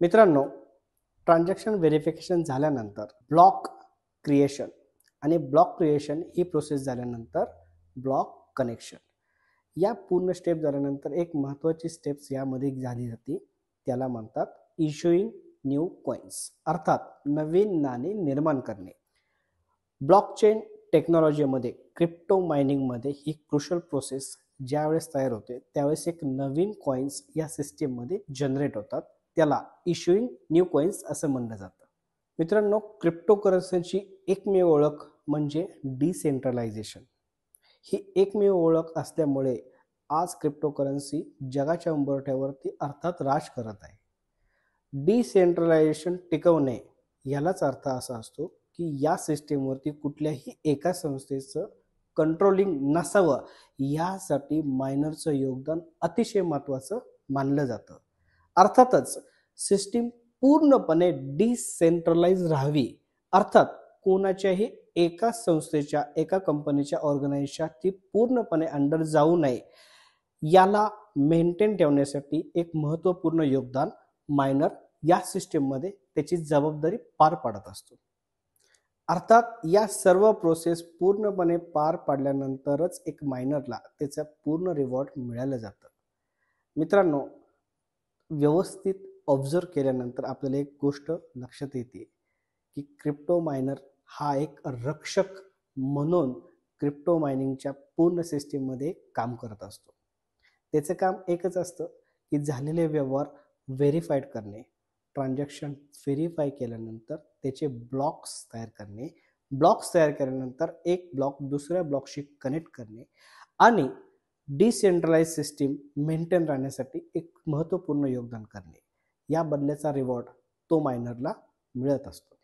मित्रांनो, transaction verification झाल्यानंतर block creation आणि ब्लॉक क्रिएशन ही प्रोसेस झाल्यानंतर ब्लॉक कनेक्शन या पूर्ण स्टेप झाल्यानंतर एक महत्त्वाची स्टेप्स यामध्ये झाली जाते, त्याला म्हणतात इश्युइंग न्यू कॉइन्स, अर्थात नवीन नाणी निर्माण करणे. ब्लॉकचेन टेक्नॉलॉजीमध्ये क्रिप्टो मायनिंगमध्ये ही क्रुशल प्रोसेस ज्यावेळेस तयार होते त्यावेळेस एक नवीन कॉइन्स या सिस्टीममध्ये जनरेट होतात, त्याला इश्युइंग न्यू कॉइन्स असं म्हणलं जातं. मित्रांनो, क्रिप्टोकरन्सीची एकमेव ओळख म्हणजे डिसेंट्रलायझेशन. ही एकमेव ओळख असल्यामुळे आज क्रिप्टोकरन्सी जगाच्या उंबरठ्यावरती अर्थात राज करत आहे. डिसेंट्रलायझेशन टिकवणे यालाच अर्थ असा असतो की या सिस्टीमवरती कुठल्याही एका संस्थेचं कंट्रोलिंग नसावं, यासाठी मायनरचं योगदान अतिशय महत्त्वाचं मानलं जातं. अर्थातच सिस्टीम पूर्णपणे डिसेंट्रलाइज राहावी, अर्थात कोणाच्याही एका संस्थेच्या एका कंपनीच्या ऑर्गनायझेशनच्या ती पूर्णपणे अंडर जाऊ नये, याला मेंटेन ठेवण्यासाठी एक महत्त्वपूर्ण योगदान मायनर या सिस्टीममध्ये त्याची जबाबदारी पार पाडत असतो. अर्थात या सर्व प्रोसेस पूर्णपणे पार पाडल्यानंतरच एक मायनरला त्याचा पूर्ण रिवॉर्ड मिळालं जातं. मित्रांनो, व्यवस्थित ऑब्झर्व केल्यानंतर आपल्याला एक गोष्ट लक्षात येते की क्रिप्टो मायनर हा एक रक्षक म्हणून क्रिप्टो मायनिंगच्या पूर्ण सिस्टीममध्ये काम करत असतो. त्याचं काम एकच असतं की झालेले व्यवहार व्हेरीफाईड करणे, ट्रान्झॅक्शन व्हेरीफाय केल्यानंतर त्याचे ब्लॉक्स तयार करणे, ब्लॉक्स तयार केल्यानंतर एक ब्लॉक दुसऱ्या ब्लॉकशी कनेक्ट करणे आणि डिसेंट्रलाइज सिस्टीम मेंटेन राहण्यासाठी एक महत्त्वपूर्ण योगदान करणे. या बदल्याचा रिवॉर्ड तो मायनरला मिळत असतो.